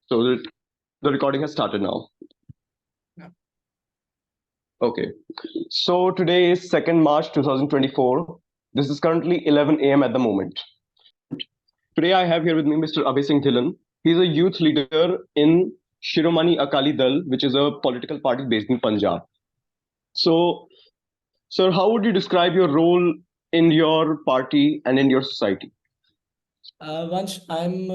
So the recording has started now. Yeah. Okay. So today is 2nd March 2024. This is currently 11 a.m. at the moment. Today I have here with me Mr. Abhay Singh Dhillon. He's a youth leader in Shiromani Akali Dal, which is a political party based in Punjab. So, sir, how would you describe your role in your party and in your society? Once I'm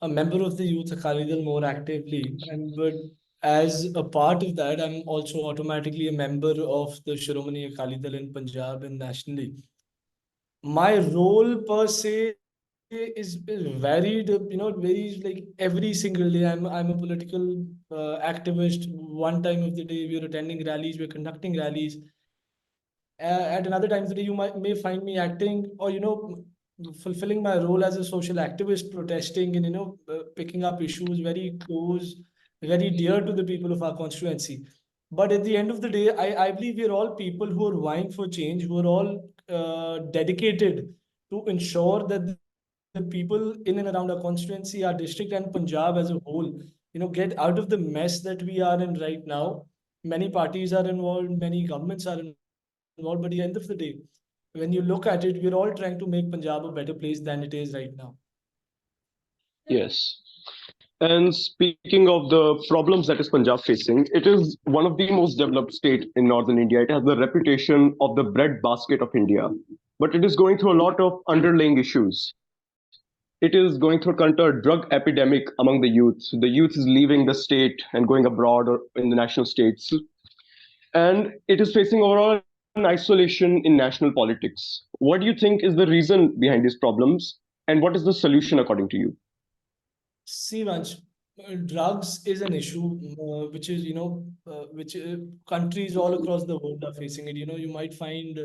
a member of the Youth Akali Dal more actively, but as a part of that, I'm also automatically a member of the Shiromani Akali Dal in Punjab and nationally. My role per se is varied. It varies like every single day. I'm a political activist. One time of the day, we're attending rallies, we're conducting rallies. At another time of the day, you may find me acting or fulfilling my role as a social activist, protesting and picking up issues very close, very dear to the people of our constituency. But at the end of the day, I believe we're all people who are vying for change, who are all dedicated to ensure that the people in and around our constituency, our district, and Punjab as a whole, get out of the mess that we are in right now. Many parties are involved, many governments are involved, but at the end of the day, when you look at it, we're all trying to make Punjab a better place than it is right now. Yes. And speaking of the problems that is Punjab facing, it is one of the most developed state in northern India. It has the reputation of the bread basket of India, but it is going through a lot of underlying issues. It is going through a current drug epidemic among the youth. The youth is leaving the state and going abroad or in the national states, and it is facing overall an isolation in national politics. What do you think is the reason behind these problems, and what is the solution according to you? See, Vansh, drugs is an issue which is, which countries all across the world are facing it. You might find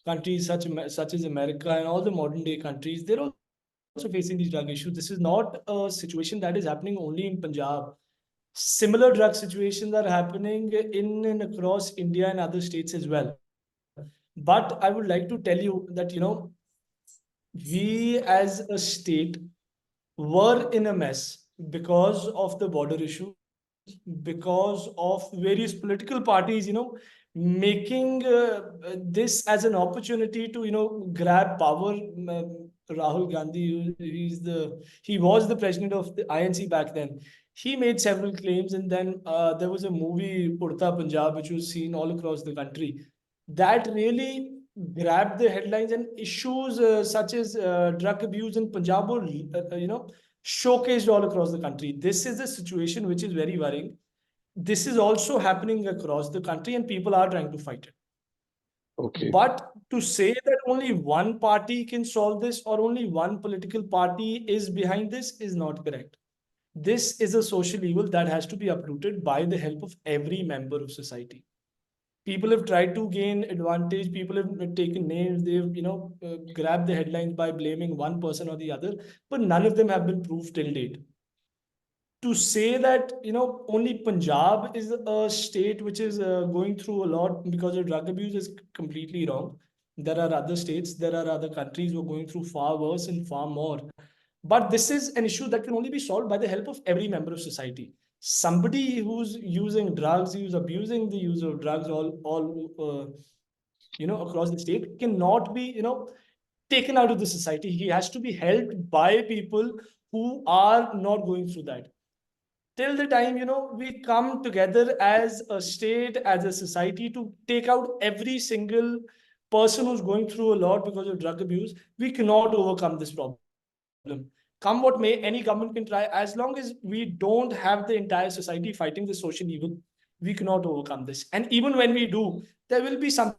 countries such as America and all the modern day countries, they're also facing these drug issues. This is not a situation that is happening only in Punjab. Similar drug situations are happening in and across India and other states as well. But I would like to tell you that, we as a state were in a mess because of the border issues, because of various political parties, making this as an opportunity to, grab power. Rahul Gandhi, he was the president of the INC back then. He made several claims, and then there was a movie Urta Punjab, which was seen all across the country, that really grabbed the headlines, and issues such as drug abuse in Punjab were, showcased all across the country. This is a situation which is very worrying. This is also happening across the country, and people are trying to fight it. Okay. But to say that only one party can solve this or only one political party is behind this is not correct. This is a social evil that has to be uprooted by the help of every member of society. People have tried to gain advantage. People have taken names. They've grabbed the headlines by blaming one person or the other, but none of them have been proved till date. To say that only Punjab is a state which is going through a lot because of drug abuse is completely wrong. There are other states, there are other countries who are going through far worse and far more. But this is an issue that can only be solved by the help of every member of society. Somebody who's using drugs, who's abusing the use of drugs across the state cannot be taken out of the society. He has to be held by people who are not going through that. Till the time we come together as a state, as a society, to take out every single person who's going through a lot because of drug abuse, we cannot overcome this problem. Come what may, any government can try. As long as we don't have the entire society fighting the social evil, we cannot overcome this. And even when we do, there will be some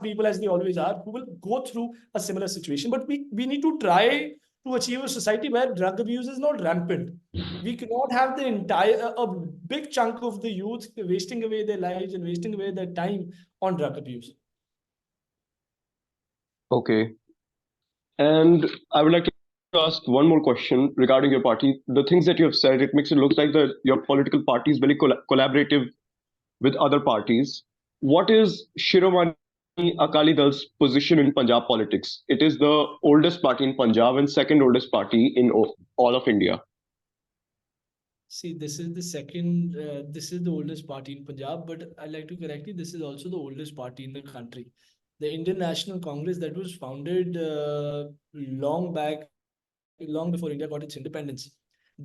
people, as they always are, who will go through a similar situation. But we need to try to achieve a society where drug abuse is not rampant. We cannot have the entire a big chunk of the youth wasting away their lives and wasting away their time on drug abuse. Okay. And I would like to ask one more question regarding your party. The things that you have said, it makes it look like your political party is very collaborative with other parties. What is Shiromani Akali Dal's position in Punjab politics? It is the oldest party in Punjab and second oldest party in all of India. See, this is the second, this is the oldest party in Punjab, but I like to correct you, this is also the oldest party in the country. The Indian National Congress that was founded long back, long before India got its independence.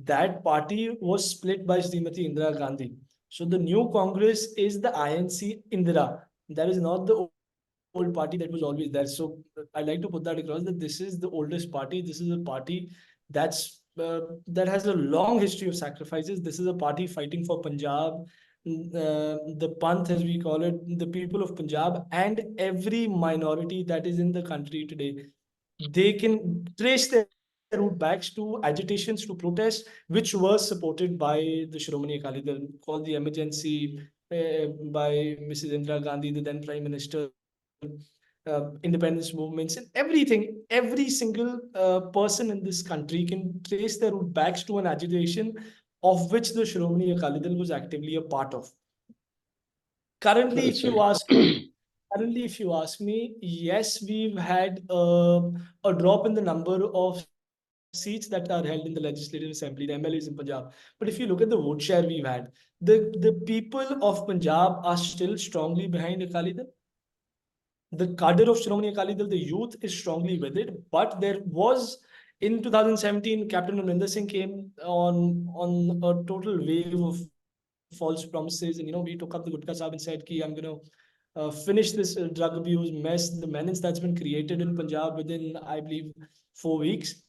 That party was split by Srimati Indira Gandhi. So the new Congress is the INC Indira. That is not the old party that was always there. So I like to put that across that this is the oldest party. This is a party that has a long history of sacrifices. This is a party fighting for Punjab, the Panth, as we call it, the people of Punjab, and every minority that is in the country today. They can trace their route back to agitations, to protests, which were supported by the Shiromani Akali Dal, called the emergency by Mrs. Indira Gandhi, the then Prime Minister, independence movements, and everything. Every single person in this country can trace their root backs to an agitation of which the Shiromani Akali Dal was actively a part of. Currently, Well if said. you ask Currently, if you ask me, yes, we've had a drop in the number of seats that are held in the Legislative Assembly, the MLAs in Punjab. But if you look at the vote share we've had, the people of Punjab are still strongly behind Akali Dal. The cadre of Shiromani Akali Dal, the youth is strongly with it. But there was in 2017, Captain Amrinder Singh came on a total wave of false promises, and we took up the Gutka Sahib and said, "Ki I'm going to finish this drug abuse mess, the menace that's been created in Punjab within, I believe, 4 weeks."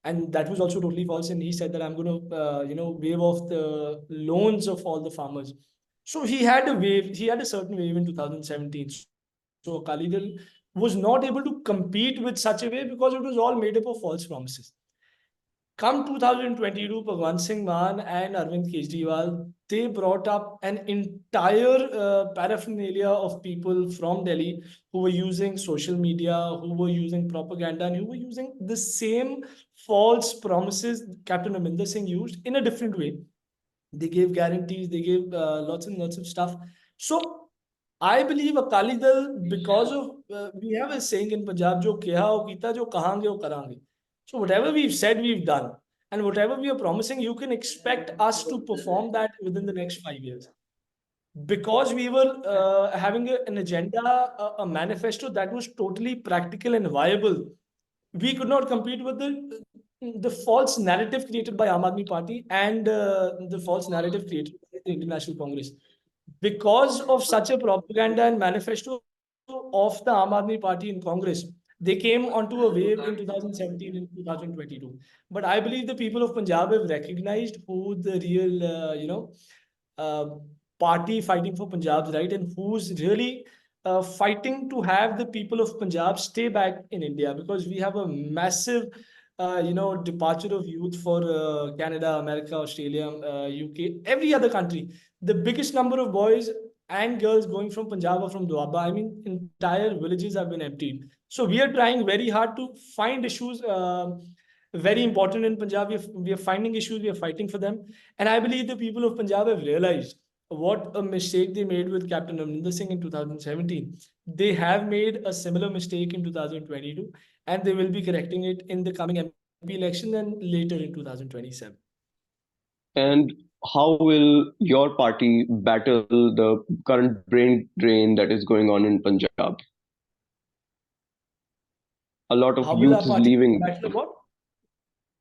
And that was also totally false. And he said that I'm going to, waive off the loans of all the farmers. So he had a certain wave in 2017. So Akali Dal was not able to compete with such a wave because it was all made up of false promises. Come 2022, Bhagwant Singh Maan and Arvind Kejriwal, they brought up an entire paraphernalia of people from Delhi who were using social media, who were using propaganda, and who were using the same false promises Captain Aminder Singh used in a different way. They gave guarantees, they gave lots and lots of stuff. So I believe Akali Dal, because of we have a saying in Punjab, "Jo keha ho kita, jo kahange ho karange." So whatever we've said, we've done, and whatever we are promising, you can expect us to perform that within the next 5 years. Because we were having an agenda, a manifesto that was totally practical and viable, we could not compete with the false narrative created by Aam Aadmi Party and the false narrative created by the International Congress. Because of such a propaganda and manifesto of the Aam Aadmi Party in Congress, they came onto a wave in 2017 and 2022. But I believe the people of Punjab have recognized who the real, uh, party fighting for Punjab's right, and who's really fighting to have the people of Punjab stay back in India, because we have a massive, departure of youth for Canada, America, Australia, UK, every other country. The biggest number of boys and girls going from Punjab or from Doaba. I mean, entire villages have been emptied. So we are trying very hard to find issues. Very important in Punjab. We are finding issues, we are fighting for them. And I believe the people of Punjab have realized what a mistake they made with Captain Amrinder Singh in 2017. They have made a similar mistake in 2022, and they will be correcting it in the coming MP election and later in 2027. And how will your party battle the current brain drain that is going on in Punjab? A lot of How will youth our is party leaving. battle what?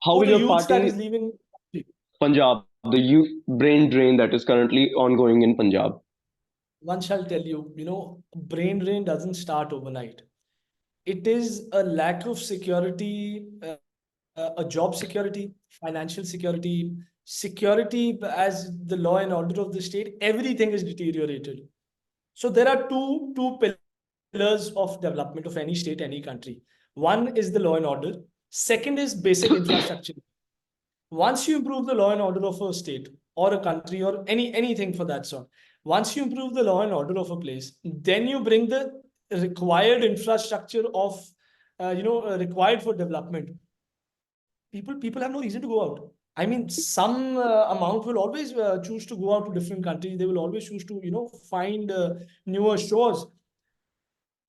How Oh, will the your youths that party is leaving. Punjab, the youth brain drain that is currently ongoing in Punjab? One shall tell you, brain drain doesn't start overnight. It is a lack of security, a job security, financial security, security as the law and order of the state. Everything is deteriorated. So there are two pillars of development of any state, any country. One is the law and order. Second is basic infrastructure. Once you improve the law and order of a state or a country or anything for that sort, once you improve the law and order of a place, then you bring the required infrastructure of required for development. People have no reason to go out. I mean, some amount will always choose to go out to different countries. They will always choose to find newer shores.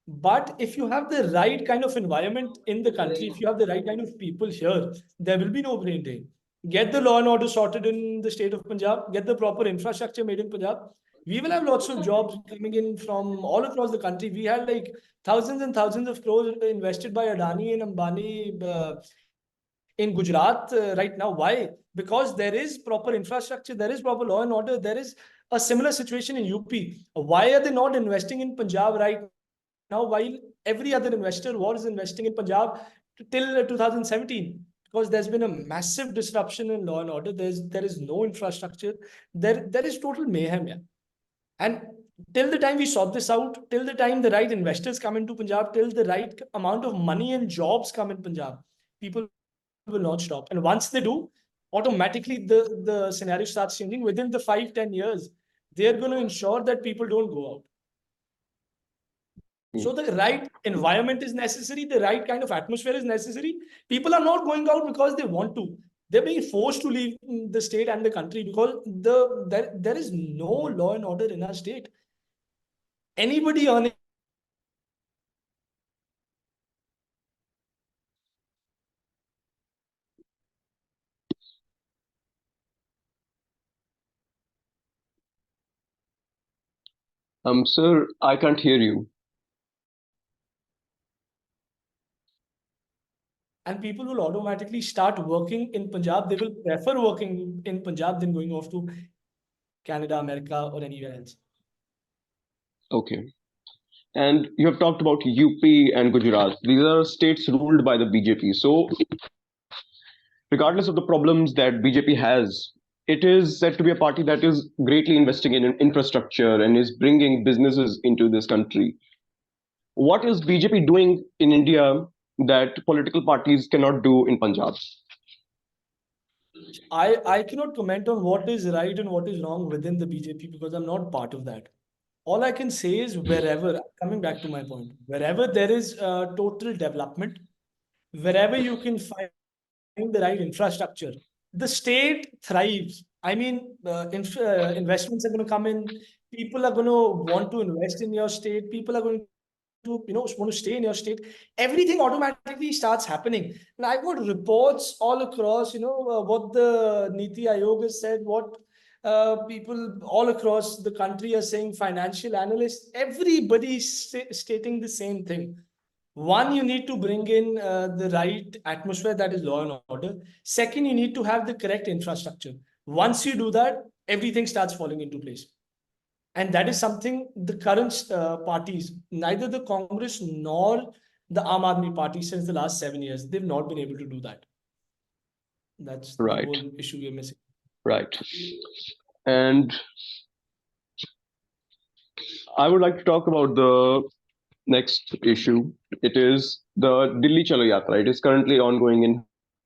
But if you have the right kind of environment in the country, if you have the right kind of people here, there will be no brain drain. get the law and order sorted in the state of Punjab, get the proper infrastructure made in Punjab, we will have lots of jobs coming in from all across the country. We had like thousands and thousands of crores invested by Adani and Ambani in Gujarat right now. Why? Because there is proper infrastructure, there is proper law and order, there is a similar situation in UP. Why are they not investing in Punjab right now while every other investor was investing in Punjab till 2017? Because there's been a massive disruption in law and order. There is no infrastructure. There is total mayhem. Yeah. And till the time we sort this out, till the time the right investors come into Punjab, till the right amount of money and jobs come in Punjab, people will not stop. And once they do, automatically the scenario starts changing. Within the 5-10 years, they're going to ensure that people don't go out. So the right environment is necessary, the right kind of atmosphere is necessary. People are not going out because they want to. They're being forced to leave the state and the country because there is no law and order in our state. Anybody earning Sir, I can't hear you. and people will automatically start working in Punjab. They will prefer working in Punjab than going off to Canada, America, or anywhere else. Okay. And you have talked about UP and Gujarat. These are states ruled by the BJP. So, regardless of the problems that BJP has, it is said to be a party that is greatly investing in infrastructure and is bringing businesses into this country. What is BJP doing in India that political parties cannot do in Punjab? I cannot comment on what is right and what is wrong within the BJP because I'm not part of that. All I can say is wherever, coming back to my point, wherever there is total development, wherever you can find the right infrastructure, the state thrives. I mean, investments are going to come in. People are going to want to invest in your state. People are going to, want to stay in your state. Everything automatically starts happening. And I've got reports all across, what the Niti Aayog has said, what people all across the country are saying, financial analysts, everybody stating the same thing. One, you need to bring in the right atmosphere, that is law and order. Second, you need to have the correct infrastructure. Once you do that, everything starts falling into place. And that is something the current parties, neither the Congress nor the Aam Aadmi Party since the last 7 years, they've not been able to do that. That's the Right, whole issue we're missing. right. And I would like to talk about the next issue. It is the Delhi Chalo Yatra. It is currently ongoing in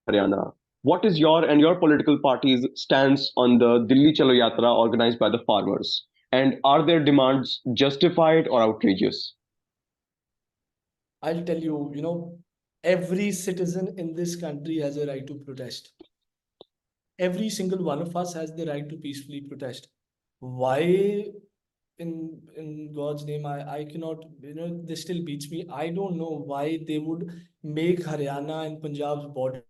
Haryana. What is your and your political party's stance on the Delhi Chalo Yatra organized by the farmers? And are their demands justified or outrageous? I'll tell you, every citizen in this country has a right to protest. Every single one of us has the right to peacefully protest. Why, in God's name, I cannot, this still beats me. I don't know why they would make Haryana and Punjab's border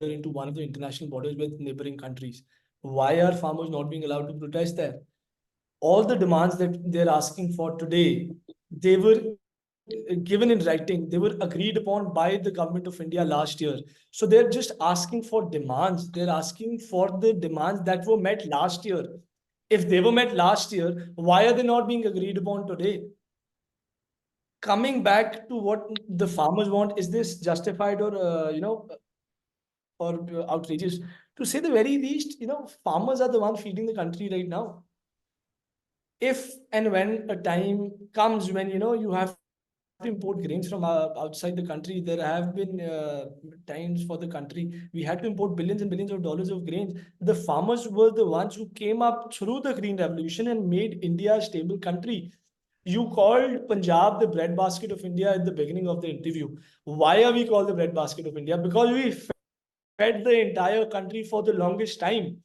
into one of the international borders with neighboring countries. Why are farmers not being allowed to protest there? All the demands that they're asking for today, they were given in writing, they were agreed upon by the government of India last year. So they're just asking for demands. They're asking for the demands that were met last year. If they were met last year, why are they not being agreed upon today? Coming back to what the farmers want, is this justified or outrageous? To say the very least, farmers are the one feeding the country right now. If and when a time comes when you have to import grains from outside the country, there have been times for the country we had to import billions and billions of dollars of grains. The farmers were the ones who came up through the green revolution and made India a stable country. You called Punjab the breadbasket of India at the beginning of the interview. Why are we called the breadbasket of India? Because we fed the entire country for the longest time.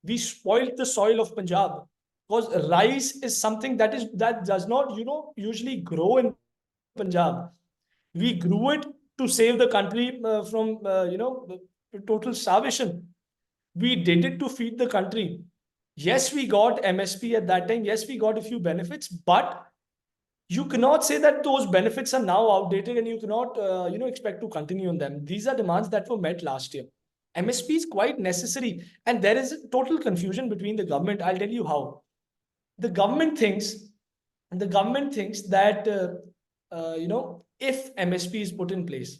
We spoiled the soil of Punjab because rice is something that does not usually grow in Punjab. We grew it to save the country from total starvation. We did it to feed the country. Yes, we got MSP at that time. Yes, we got a few benefits, but you cannot say that those benefits are now outdated and you cannot expect to continue on them. These are demands that were met last year. MSP is quite necessary, and there is a total confusion between the government. I'll tell you how. The government thinks that if MSP is put in place,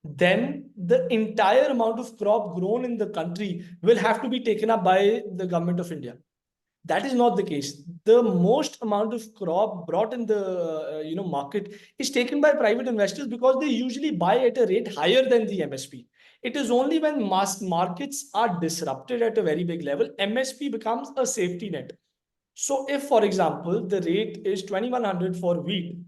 then the entire amount of crop grown in the country will have to be taken up by the government of India. That is not the case. The most amount of crop brought in the market is taken by private investors because they usually buy at a rate higher than the MSP. It is only when mass markets are disrupted at a very big level, MSP becomes a safety net. So if, for example, the rate is 2100 for wheat,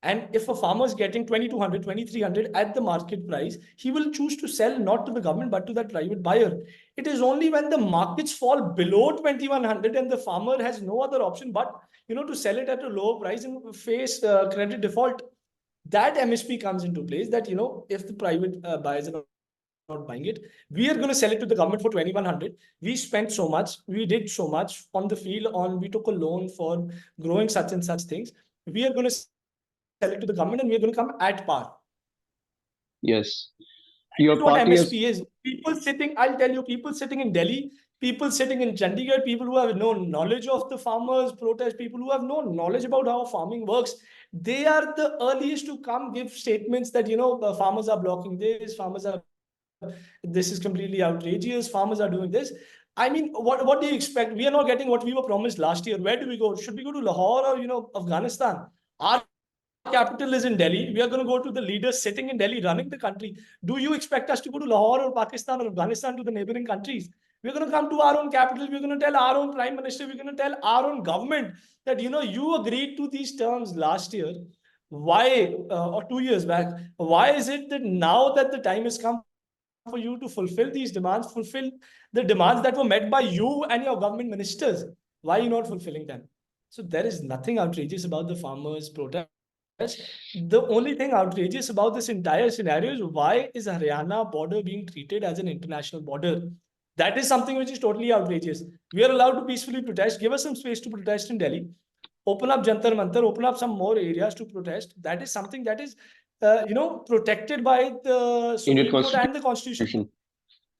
and if a farmer is getting 2200, 2300 at the market price, he will choose to sell not to the government but to that private buyer. It is only when the markets fall below 2100 and the farmer has no other option but to sell it at a lower price and face credit default, that MSP comes into place. That if the private buyers are not buying it, we are going to sell it to the government for 2100. We spent so much, we did so much on the field, we took a loan for growing such and such things. We are going to sell it to the government and we are going to come at par. Yes. That is Your what party MSP has, is. People sitting, I'll tell you, people sitting in Delhi, people sitting in Chandigarh, people who have no knowledge of the farmers' protest, people who have no knowledge about how farming works, they are the earliest to come give statements that, farmers are blocking this, this is completely outrageous, farmers are doing this. I mean, what do you expect? We are not getting what we were promised last year. Where do we go? Should we go to Lahore or, Afghanistan? Our capital is in Delhi. We are going to go to the leaders sitting in Delhi running the country. Do you expect us to go to Lahore or Pakistan or Afghanistan, to the neighboring countries? We're going to come to our own capital. We're going to tell our own prime minister. We're going to tell our own government that, you agreed to these terms last year. Why, or 2 years back? Why is it that now that the time has come for you to fulfill these demands, fulfill the demands that were met by you and your government ministers, why are you not fulfilling them? So there is nothing outrageous about the farmers' protest. The only thing outrageous about this entire scenario is, why is Haryana border being treated as an international border? That is something which is totally outrageous. We are allowed to peacefully protest. Give us some space to protest in Delhi. Open up Jantar Mantar, open up some more areas to protest. That is something that is, protected by the Indian Supreme Court and the Constitution. Constitution.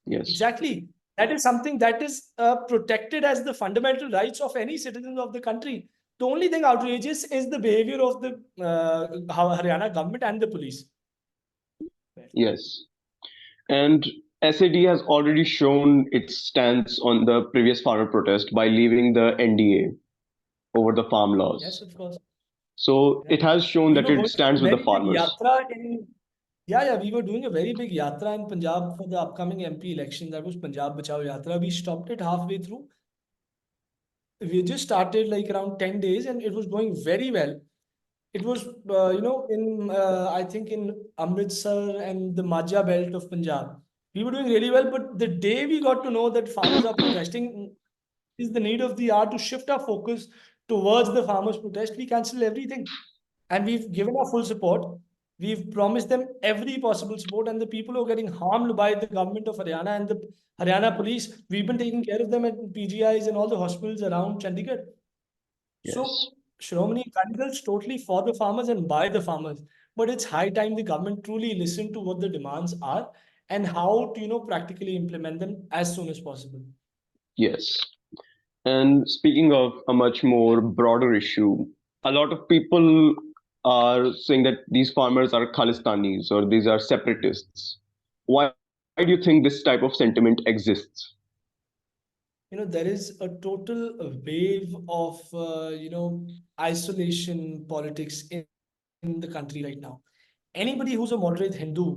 Yes. Exactly. That is something that is protected as the fundamental rights of any citizen of the country. The only thing outrageous is the behavior of the Haryana government and the police. Yes. And SAD has already shown its stance on the previous farmer protest by leaving the NDA over the farm Yes, laws. of course. So Yeah. it has shown We that were it going on a stands with the very big farmers. yatra in, yeah, we were doing a very big yatra in Punjab for the upcoming MP election. That was Punjab Bachao Yatra. We stopped it halfway through. We just started like around 10 days and it was going very well. It was, in, I think in Amritsar and the Majha belt of Punjab. We were doing really well, but the day we got to know that farmers are protesting, is the need of the hour to shift our focus towards the farmers' protest, we cancel everything. And we've given our full support. We've promised them every possible support. And the people who are getting harmed by the government of Haryana and the Haryana police, we've been taking care of them at PGIs and all the hospitals around Chandigarh. Yes. So Shiromani Akali is totally for the farmers and by the farmers. But it's high time the government truly listen to what the demands are and how to, practically implement them as soon as possible. Yes. And speaking of a much more broader issue, a lot of people are saying that these farmers are Khalistanis or these are separatists. Why do you think this type of sentiment exists? There is a total wave of isolation politics in the country right now. Anybody who's a moderate Hindu,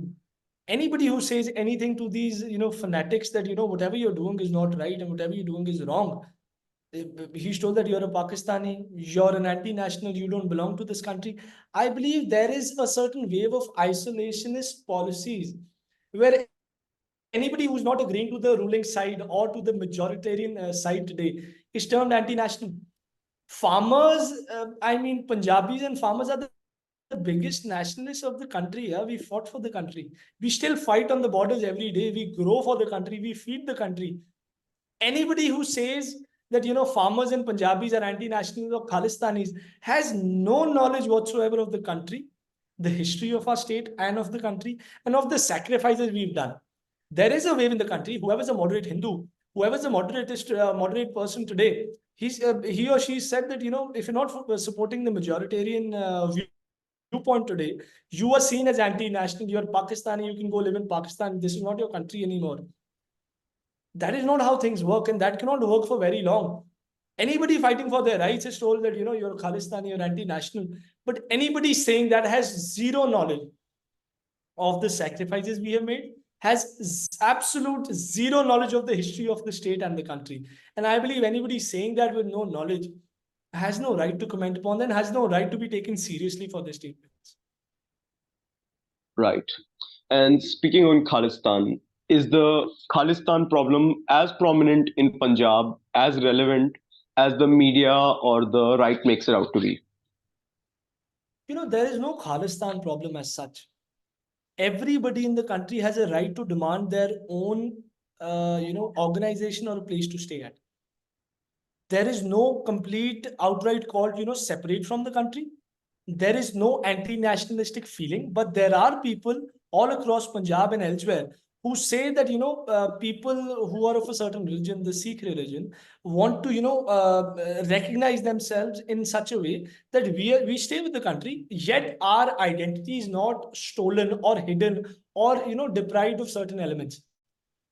anybody who says anything to these fanatics that whatever you're doing is not right and whatever you're doing is wrong, he's told that you're a Pakistani, you're an anti-national, you don't belong to this country. I believe there is a certain wave of isolationist policies where anybody who's not agreeing to the ruling side or to the majoritarian side today is termed anti-national. Farmers, I mean, Punjabis and farmers are the same. the biggest nationalists of the country. Yeah? We fought for the country. We still fight on the borders every day. We grow for the country. We feed the country. Anybody who says that farmers and Punjabis are anti-nationals or Khalistanis has no knowledge whatsoever of the country, the history of our state and of the country, and of the sacrifices we've done. There is a wave in the country. Whoever's a moderate Hindu, whoever's a moderate person today, he or she said that if you're not supporting the majoritarian viewpoint today, you are seen as anti-national. You're Pakistani. You can go live in Pakistan. This is not your country anymore. That is not how things work, and that cannot work for very long. Anybody fighting for their rights is told that you're Khalistani, you're anti-national. But anybody saying that has zero knowledge of the sacrifices we have made, has absolute zero knowledge of the history of the state and the country. And I believe anybody saying that with no knowledge has no right to comment upon that, and has no right to be taken seriously for their statements. Right. And speaking on Khalistan, is the Khalistan problem as prominent in Punjab, as relevant as the media or the right makes it out to be? There is no Khalistan problem as such. Everybody in the country has a right to demand their own, organization or a place to stay at. There is no complete outright call to separate from the country. There is no anti-nationalistic feeling, but there are people all across Punjab and elsewhere who say that people who are of a certain religion, the Sikh religion, want to recognize themselves in such a way that we stay with the country, yet our identity is not stolen or hidden or deprived of certain elements.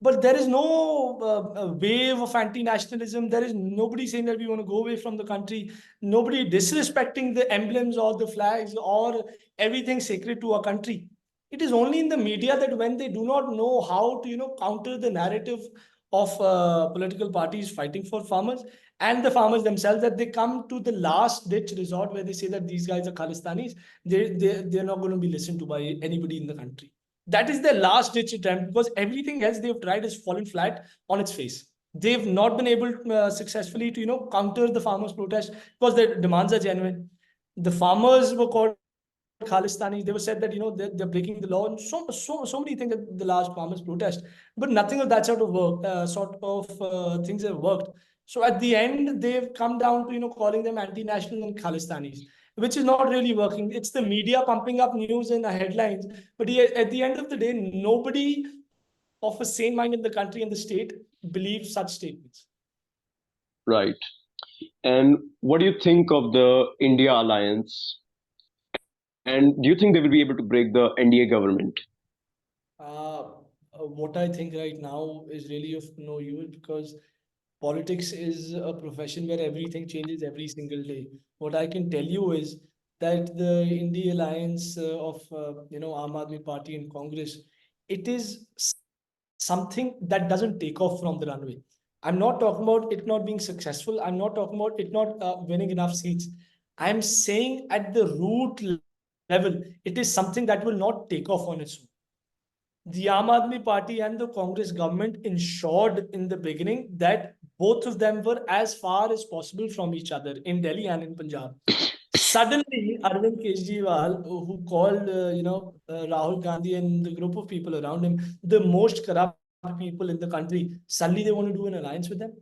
But there is no wave of anti-nationalism. There is nobody saying that we want to go away from the country. Nobody disrespecting the emblems or the flags or everything sacred to our country. It is only in the media that when they do not know how to counter the narrative of political parties fighting for farmers and the farmers themselves, that they come to the last ditch resort where they say that these guys are Khalistanis. They're not going to be listened to by anybody in the country. That is their last ditch attempt, because everything else they've tried has fallen flat on its face. They've not been able successfully to counter the farmers' protest because their demands are genuine. The farmers were called Khalistanis. They were said that they're breaking the law, and so many things at the last farmers' protest. But nothing of that sort of things have worked. So at the end, they've come down to calling them anti-national and Khalistanis, which is not really working. It's the media pumping up news and headlines, but at the end of the day, nobody of a sane mind in the country and the state believes such statements. Right. And what do you think of the India alliance? And do you think they will be able to break the NDA government? What I think right now is really of no use, because politics is a profession where everything changes every single day. What I can tell you is that the India alliance of Aam Aadmi Party and Congress, it is something that doesn't take off from the runway. I'm not talking about it not being successful. I'm not talking about it not winning enough seats. I'm saying at the root level, it is something that will not take off on its own. The Aam Aadmi Party and the Congress government ensured in the beginning that both of them were as far as possible from each other in Delhi and in Punjab. Suddenly, Arvind Kejriwal, who called Rahul Gandhi and the group of people around him the most corrupt people in the country, suddenly they want to do an alliance with them.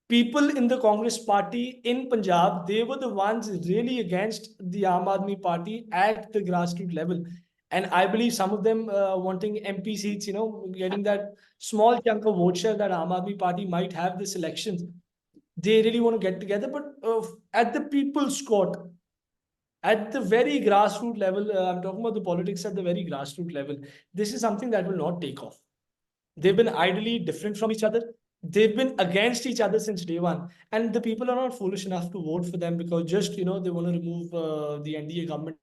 People in the Congress party in Punjab, they were the ones really against the Aam Aadmi Party at the grassroots level. And I believe some of them wanting MP seats, getting that small chunk of vote share that Aam Aadmi Party might have this elections. They really want to get together, but at the people's court, at the very grassroots level, I'm talking about the politics at the very grassroots level, this is something that will not take off. They've been ideally different from each other. They've been against each other since day one. And the people are not foolish enough to vote for them because just, they want to remove the NDA government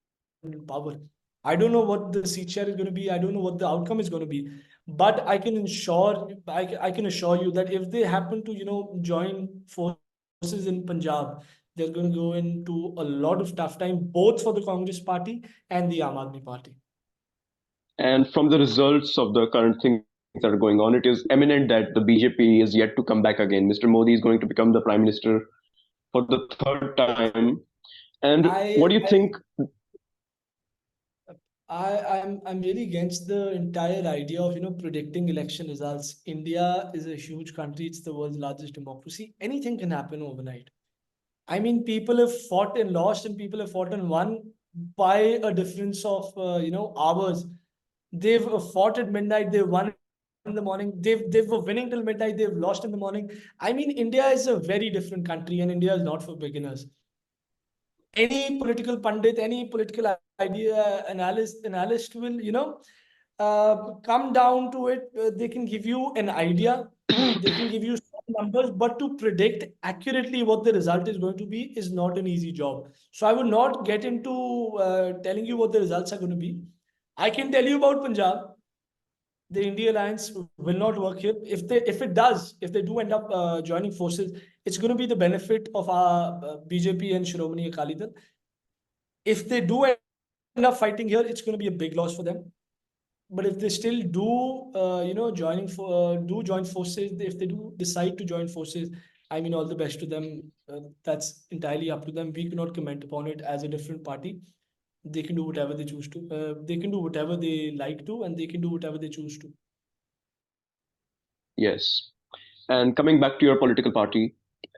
in power. I don't know what the seat share is going to be. I don't know what the outcome is going to be. But I can assure you that if they happen to, join forces in Punjab, they're going to go into a lot of tough time, both for the Congress party and the Aam Aadmi party. And from the results of the current things that are going on, it is eminent that the BJP is yet to come back again. Mr. Modi is going to become the prime minister for the third time. And what do you think? I'm really against the entire idea of predicting election results. India is a huge country. It's the world's largest democracy. Anything can happen overnight. I mean, people have fought and lost, and people have fought and won by a difference of hours. They've fought at midnight. They've won in the morning. They were winning till midnight. They've lost in the morning. I mean, India is a very different country, and India is not for beginners. Any political pundit, any political idea analyst will, come down to it. They can give you an idea, they can give you some numbers, but to predict accurately what the result is going to be is not an easy job. So I would not get into telling you what the results are going to be. I can tell you about Punjab. The India alliance will not work here. If they do end up joining forces, it's going to be the benefit of our BJP and Shiromani Akali Dal. If they do end up fighting here, it's going to be a big loss for them. But if they still do, join forces, if they do decide to join forces, I mean, all the best to them. That's entirely up to them. We cannot comment upon it as a different party. They can do whatever they choose to. They can do whatever they like to, and they can do whatever they choose to. Yes. And coming back to your political party,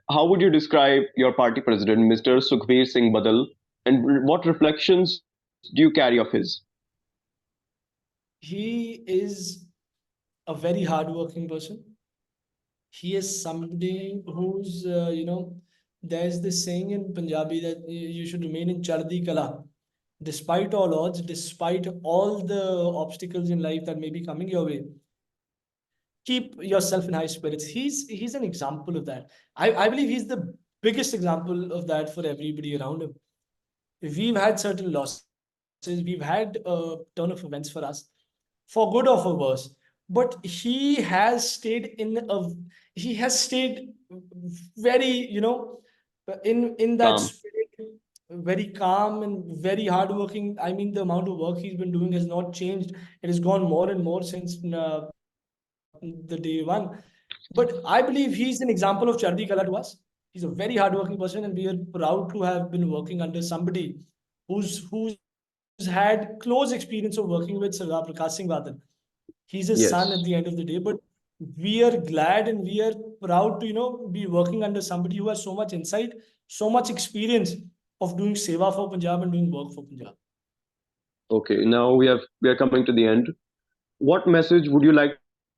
how would you describe your party president, Mr. Sukhbir Singh Badal, and what reflections do you carry of his? He is a very hardworking person. He is somebody who's, there's this saying in Punjabi that you should remain in Chardi Kala. Despite all odds, despite all the obstacles in life that may be coming your way, keep yourself in high spirits. He's an example of that. I believe he's the biggest example of that for everybody around him. We've had certain losses, we've had a turn of events for us, for good or for worse. But he has stayed very, in that Calm. spirit, very calm and very hardworking. I mean, the amount of work he's been doing has not changed. It has gone more and more since the day one. But I believe he's an example of Chardi Kala to us. He's a very hardworking person, and we are proud to have been working under somebody who's had close experience of working with Sardar Prakash Singh Badal. He's his son at the end of the day, Yes. but we are glad and we are proud to be working under somebody who has so much insight, so much experience of doing seva for Punjab and doing work for Punjab. Okay, now we are coming to the end. What message would you like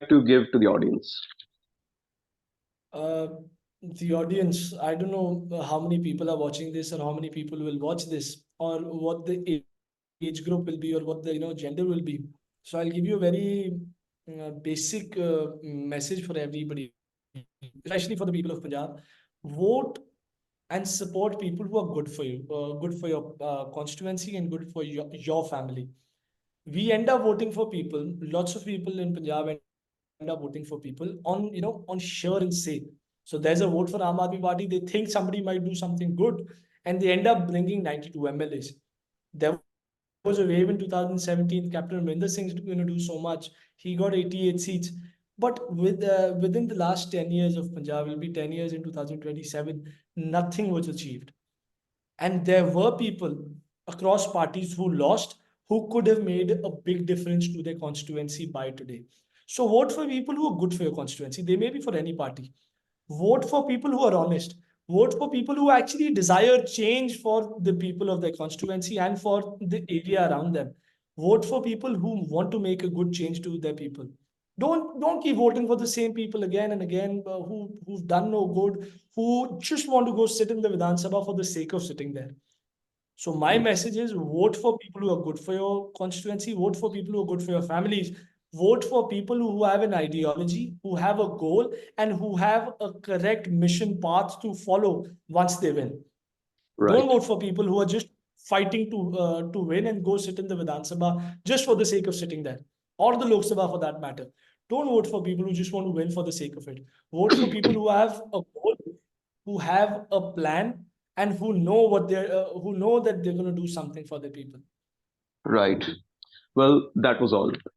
to give to the audience? uh, the audience, I don't know how many people are watching this or how many people will watch this or what the age group will be or what the gender will be. So I'll give you a very basic message for everybody, especially for the people of Punjab. Vote and support people who are good for your constituency and good for your family. We end up voting for people. Lots of people in Punjab end up voting for people on sure and say. So there's a vote for Aam Aadmi Party. They think somebody might do something good, and they end up bringing 92 MLAs. There was a wave in 2017. Captain Amrinder Singh's going to do so much. He got 88 seats. But within the last 10 years of Punjab, will be 10 years in 2027, nothing was achieved. And there were people across parties who lost, who could have made a big difference to their constituency by today. So vote for people who are good for your constituency. They may be for any party. Vote for people who are honest. Vote for people who actually desire change for the people of their constituency and for the area around them. Vote for people who want to make a good change to their people. Don't keep voting for the same people again and again, who've done no good, who just want to go sit in the Vidhan Sabha for the sake of sitting there. So my Yes. message is vote for people who are good for your constituency, vote for people who are good for your families, vote for people who have an ideology, who have a goal, and who have a correct mission path to follow once they win. Don't Right. vote for people who are just fighting to win and go sit in the Vidhan Sabha just for the sake of sitting there, or the Lok Sabha for that matter. Don't vote for people who just want to win for the sake of it. Vote for people who have a goal, who have a plan, and who know that they're going to do something for their people. Right. Well, that was all.